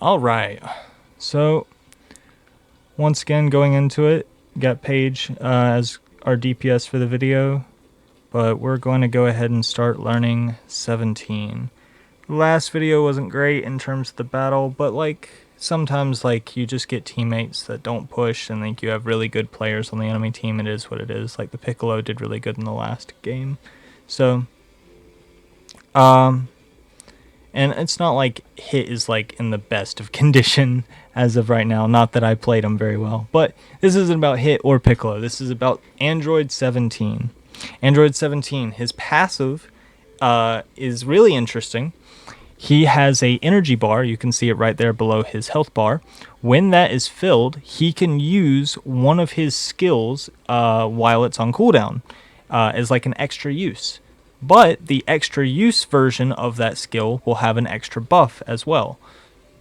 All right. So once again, going into it, got Paige as our DPS for the video, but we're going to go ahead and start learning 17. The last video wasn't great in terms of the battle, but like sometimes like you just get teammates that don't push and like you have really good players on the enemy team. It is what it is. Like the Piccolo did really good in the last game. So and it's not like Hit is like in the best of condition as of right now. Not that I played him very well, but this isn't about Hit or Piccolo. This is about Android 17. Android 17, his passive is really interesting. He has a energy bar. You can see it right there below his health bar. When that is filled, he can use one of his skills while it's on cooldown as like an extra use. But the extra use version of that skill will have an extra buff as well.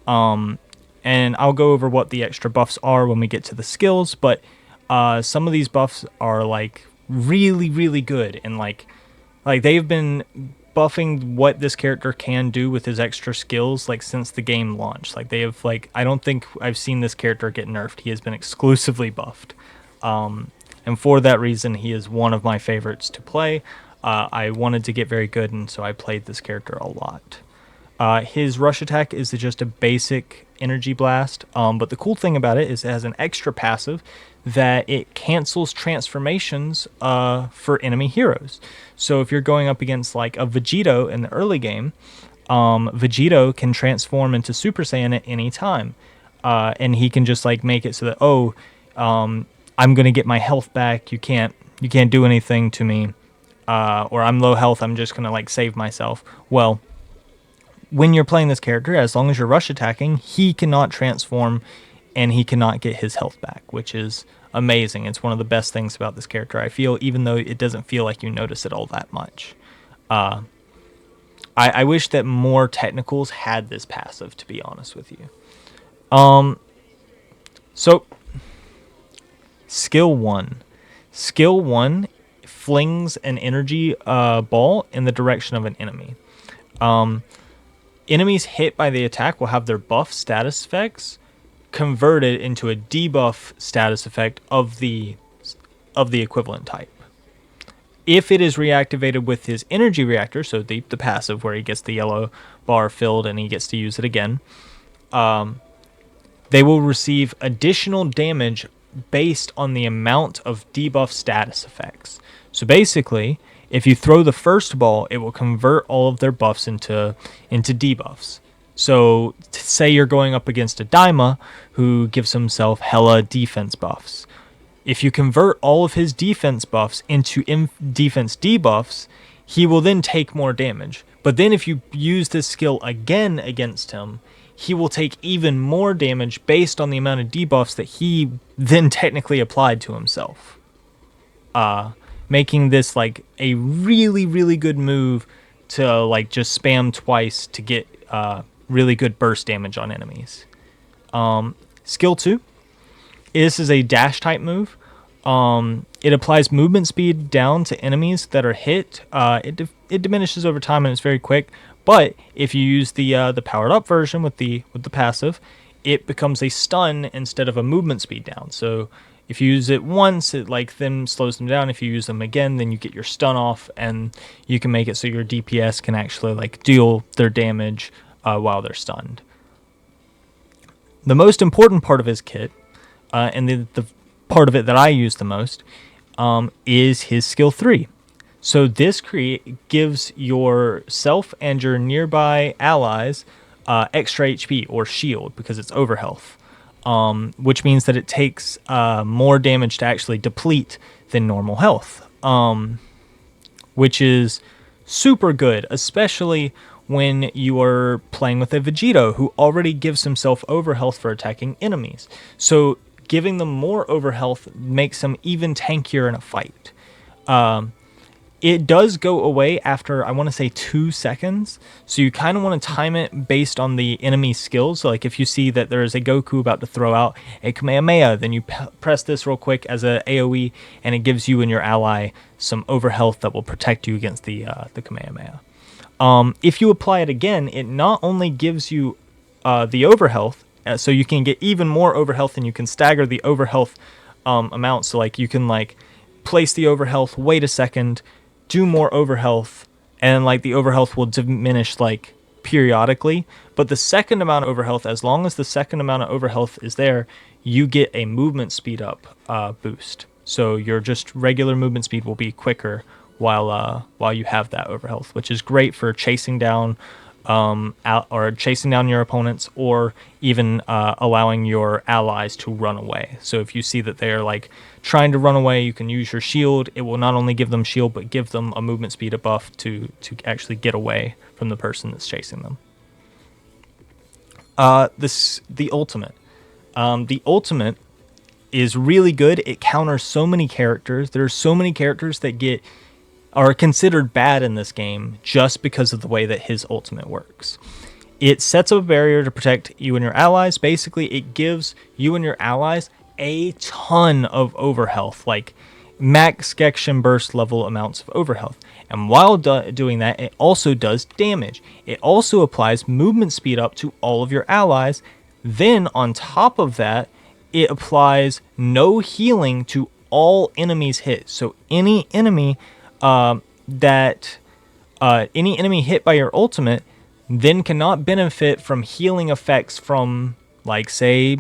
And I'll go over what the extra buffs are when we get to the skills, but some of these buffs are like really, really good, and like they've been buffing what this character can do with his extra skills like since the game launched. Like they have like I don't think I've seen this character get nerfed. He has been exclusively buffed. And for that reason, he is one of my favorites to play. I wanted to get very good, and so I played this character a lot. His rush attack is just a basic energy blast, but the cool thing about it is it has an extra passive that it cancels transformations for enemy heroes. So if you're going up against like a Vegito in the early game, Vegito can transform into Super Saiyan at any time, and he can just like make it so that I'm gonna get my health back. You can't do anything to me. Or I'm low health, I'm just going to like save myself. Well, when you're playing this character, as long as you're rush attacking, he cannot transform and he cannot get his health back, which is amazing. It's one of the best things about this character, I feel, even though it doesn't feel like you notice it all that much. I wish that more technicals had this passive, to be honest with you. So, Skill 1. Skill 1 flings an energy ball in the direction of an enemy. Enemies hit by the attack will have their buff status effects converted into a debuff status effect of the equivalent type. If it is reactivated with his energy reactor, so the passive where he gets the yellow bar filled and he gets to use it again, they will receive additional damage based on the amount of debuff status effects. So basically, if you throw the first ball, it will convert all of their buffs into debuffs. So say you're going up against a Daima who gives himself hella defense buffs. If you convert all of his defense buffs into defense debuffs, he will then take more damage. But then if you use this skill again against him, he will take even more damage based on the amount of debuffs that he then technically applied to himself. Making this like a really, really good move to like just spam twice to get really good burst damage on enemies. Skill 2. This is a dash type move. It applies movement speed down to enemies that are hit. It diminishes over time and it's very quick. But if you use the powered up version with the passive, it becomes a stun instead of a movement speed down. So if you use it once, it like then slows them down. If you use them again, then you get your stun off, and you can make it so your DPS can actually like deal their damage while they're stunned. The most important part of his kit, and the part of it that I use the most, is his skill 3. So this gives yourself and your nearby allies extra HP or shield because it's over health. Which means that it takes more damage to actually deplete than normal health, which is super good, especially when you are playing with a Vegito who already gives himself over health for attacking enemies. So giving them more over health makes them even tankier in a fight. It does go away after, I want to say, 2 seconds. So you kind of want to time it based on the enemy skills. So like if you see that there is a Goku about to throw out a Kamehameha, then you press this real quick as a AoE, and it gives you and your ally some over health that will protect you against the Kamehameha. If you apply it again, it not only gives you the overhealth, so you can get even more overhealth, and you can stagger the overhealth amount. So like you can like place the overhealth, wait a second, do more overhealth, and like the overhealth will diminish like periodically. But the second amount of overhealth, as long as the second amount of overhealth is there, you get a movement speed up boost. So your just regular movement speed will be quicker while you have that overhealth, which is great for chasing down or chasing down your opponents, or even allowing your allies to run away. So if you see that they're like trying to run away, you can use your shield. It will not only give them shield, but give them a movement speed buff to actually get away from the person that's chasing them. The ultimate. The ultimate is really good. It counters so many characters. There are so many characters that are considered bad in this game just because of the way that his ultimate works. It sets up a barrier to protect you and your allies. Basically, it gives you and your allies a ton of overhealth, like max Gekishin burst level amounts of overhealth. And while doing that, it also does damage. It also applies movement speed up to all of your allies. Then on top of that, it applies no healing to all enemies hit. So any enemy any enemy hit by your ultimate then cannot benefit from healing effects from, like, say,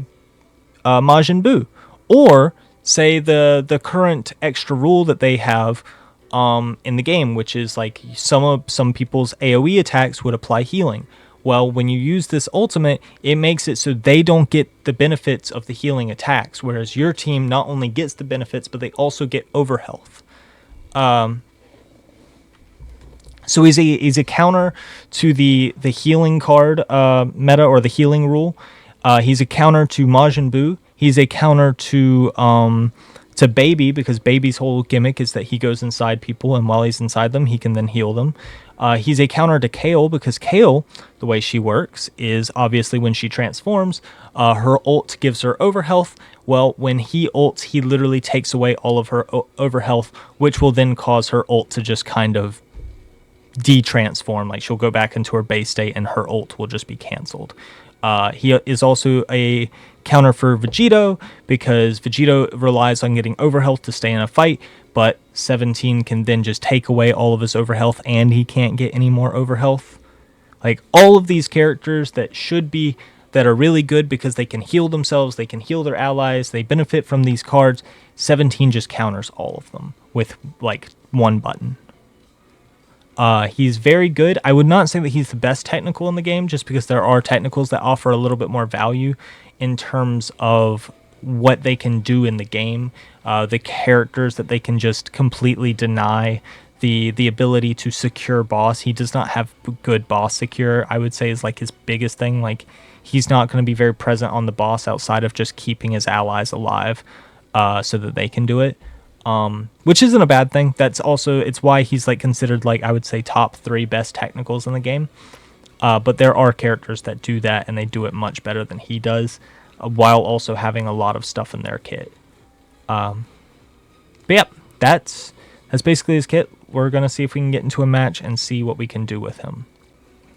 Majin Buu, or say the current extra rule that they have in the game, which is like some people's AoE attacks would apply healing. Well, when you use this ultimate, it makes it so they don't get the benefits of the healing attacks, whereas your team not only gets the benefits, but they also get overhealth. So he's a counter to the healing card meta, or the healing rule. He's a counter to Majin Buu. He's a counter to Baby, because Baby's whole gimmick is that he goes inside people, and while he's inside them, he can then heal them. He's a counter to Kale, because Kale, the way she works is obviously when she transforms, her ult gives her overhealth. Well, when he ults, he literally takes away all of her overhealth, which will then cause her ult to just kind of de-transform. Like, she'll go back into her base state and her ult will just be cancelled. He is also a counter for Vegito, because Vegito relies on getting overhealth to stay in a fight, but 17 can then just take away all of his overhealth and he can't get any more overhealth. Like, all of these characters that are really good because they can heal themselves, they can heal their allies, they benefit from these cards, 17 just counters all of them with like one button. He's very good. I would not say that he's the best technical in the game, just because there are technicals that offer a little bit more value in terms of what they can do in the game. The characters that they can just completely deny the ability to secure boss. He does not have good boss secure, I would say, is like his biggest thing. Like, he's not going to be very present on the boss outside of just keeping his allies alive so that they can do it. Which isn't a bad thing. It's why he's like considered, like, I would say, top 3 best technicals in the game. But there are characters that do that, and they do it much better than he does, while also having a lot of stuff in their kit. But yeah, that's basically his kit. We're gonna see if we can get into a match and see what we can do with him.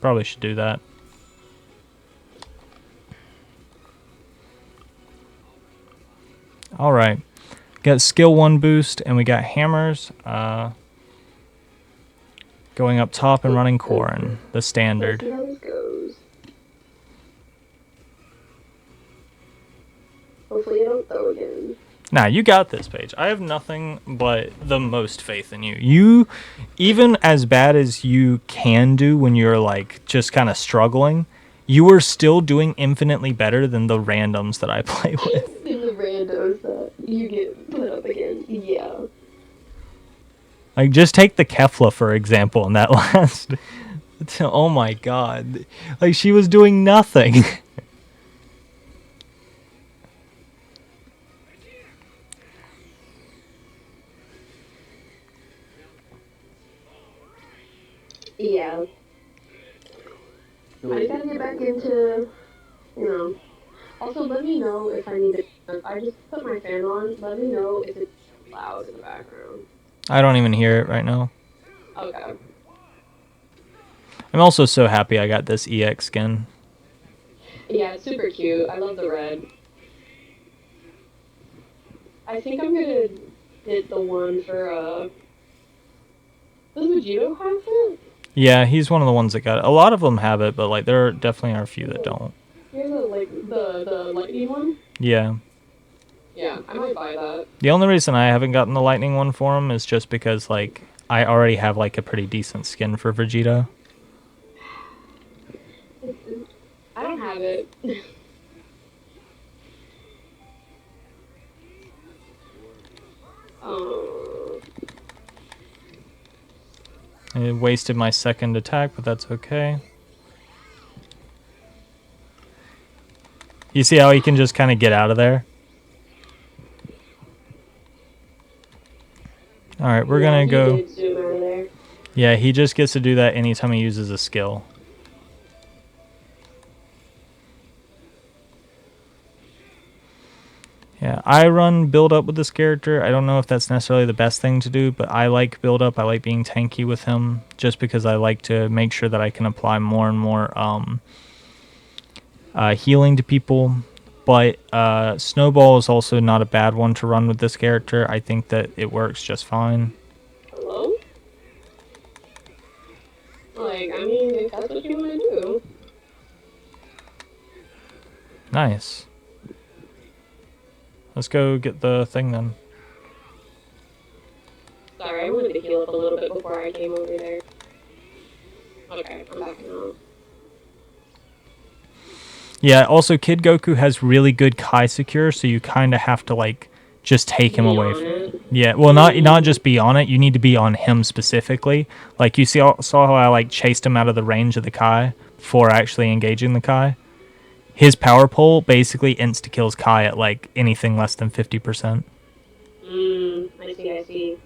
Probably should do that. All right. Got skill 1 boost, and we got hammers going up top and running Corrin, the standard. Let's see how this goes. Hopefully you don't throw again. Nah, you got this, Paige. I have nothing but the most faith in you. You, even as bad as you can do when you're like just kind of struggling, you are still doing infinitely better than the randoms that I play with. In the randos that you get put up against, yeah. Like, just take the Kefla, for example, in that last... Oh my god. Like, she was doing nothing. Yeah. I just gotta get back into, Also, let me know if I need to... I just put my fan on. Let me know if it's loud in the background. I don't even hear it right now. Okay. I'm also so happy I got this EX skin. Yeah, it's super cute. I love the red. I think I'm gonna get the one for does Vegito have it? Yeah, he's one of the ones that got it. A lot of them have it, but like there definitely are a few that don't. Here's a like the lightning one. Yeah. Yeah, I might buy that. The only reason I haven't gotten the lightning one for him is just because like I already have like a pretty decent skin for Vegeta. I don't have it. Oh. It wasted my second attack, but that's okay. You see how he can just kind of get out of there? Alright, we're gonna go... Did zoom out of there. Yeah, he just gets to do that anytime he uses a skill. Yeah, I run build up with this character. I don't know if that's necessarily the best thing to do, but I like build up. I like being tanky with him just because I like to make sure that I can apply more and more healing to people. But Snowball is also not a bad one to run with this character. I think that it works just fine. Hello? Like, I mean, if that's what you want to do. Nice. Let's go get the thing then. Sorry, I wanted to heal up a little bit before I came over there. Okay, I'm back now. Yeah, also Kid Goku has really good Kai Secure, so you kind of have to like just take him away from it. Yeah, well, not just be on it. You need to be on him specifically. Like you saw how I like chased him out of the range of the Kai before actually engaging the Kai. His power pole basically insta kills Kai at like anything less than 50%. I see.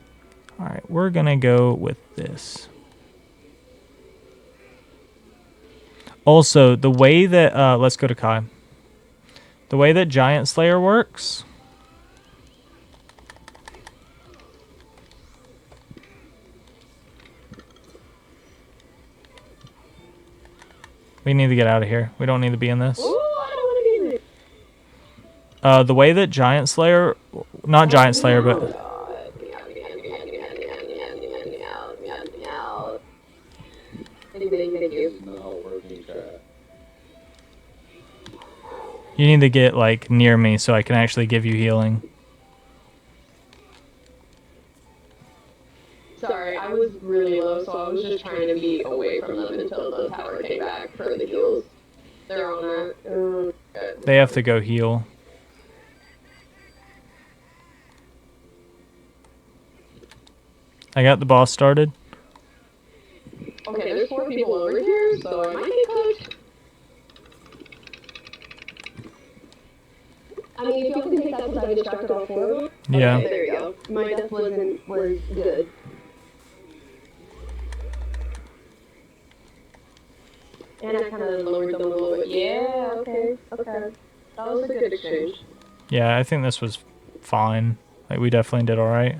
All right, we're gonna go with this. Also, the way that let's go to Kai. The way that Giant Slayer works. We need to get out of here. We don't need to be in this. Ooh, I don't want to be in there. The way that Giant Slayer, not Giant Slayer, but Thank you. you need to get like near me so I can actually give you healing. Sorry, I was really low, so I was just trying to be away from them until the tower came back for the heals. They're on that. Good. They have to go heal. I got the boss started. Okay, there's 4 people over here, so I might get cooked. I mean, if y'all can take that because I distracted all 4 of them. Yeah. Okay, there you go. My death was good. And I kind of lowered them a little bit. Yeah, okay. That was a good exchange. Yeah, I think this was fine. Like we definitely did all right.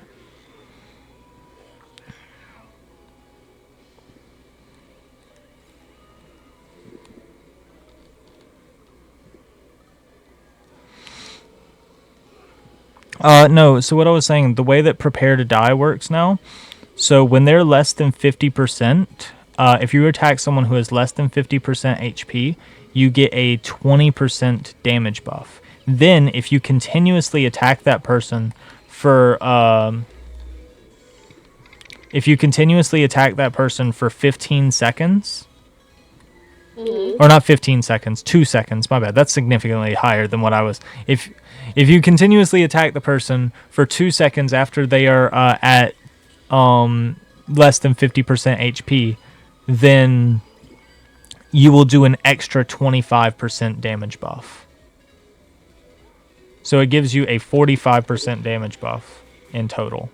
No, so what I was saying, the way that Prepare to Die works now, so when they're less than 50%, if you attack someone who has less than 50% HP, you get a 20% damage buff. Then, if you continuously attack that person for 15 seconds, or not 15 seconds, 2 seconds, my bad. That's significantly higher than what I was. If you continuously attack the person for 2 seconds after they are at less than 50% HP, then you will do an extra 25% damage buff. So it gives you a 45% damage buff in total.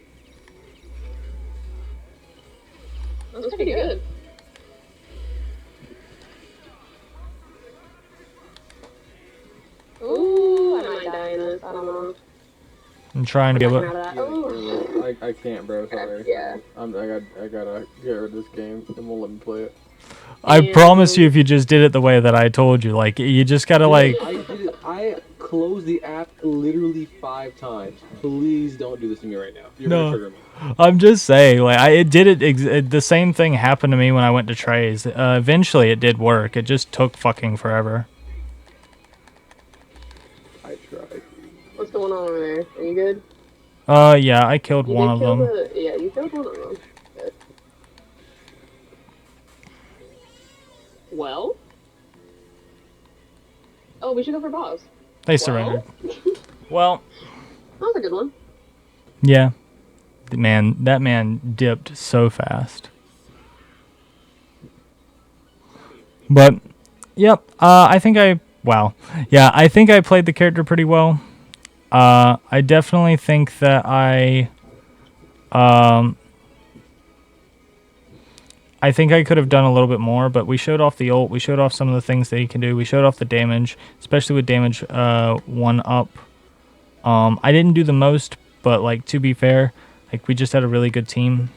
That's pretty good. Ooh, I might die in this. I don't know. I'm trying to be able to... I can't, bro. Sorry. Yeah. I gotta get rid of this game. It won't let me play it. I promise you, if you just did it the way that I told you, like, you just gotta, like... I did it. I closed the app literally 5 times. Please don't do this to me right now. You're gonna trigger me. I'm just saying, like, it did the same thing happened to me when I went to Trey's. Eventually, it did work. It just took fucking forever. I tried. What's going on over there? Are you good? Yeah, I killed one of them. Yeah, you killed one of them. Good. Well? Oh, we should go for boss. They surrendered. Well, that was a good one. Yeah. Man, that man dipped so fast. But, yep, I think I think I played the character pretty well. I definitely think that I think I could have done a little bit more, but we showed off the ult, we showed off some of the things that he can do, we showed off the damage, especially with damage 1 up. I didn't do the most, but, like, to be fair, like, we just had a really good team.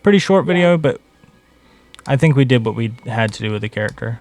Pretty short video, but I think we did what we had to do with the character.